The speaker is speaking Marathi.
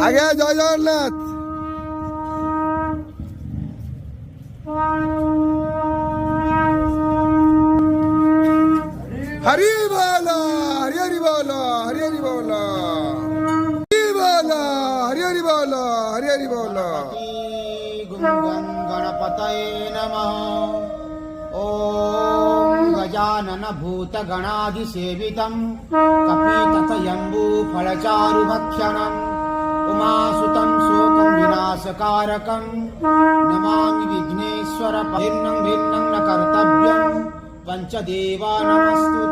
আগে জয় জগন্নাথ। হরি বল, হরি হরি বল, হরি হরি বল, হরি বল, হরি হরি বল, হরি হরি বল। गणपतये नमः। ॐ गजानन भूतगणाधिसेवितं कपितथयम्बूफलचारुभक्षणम् उमासुतं शोकं विनाशकारकं नमामि विघ्नेश्वर। भिन्नं भिन्नं न कर्तव्यं पंचदेवा नमस्तुते।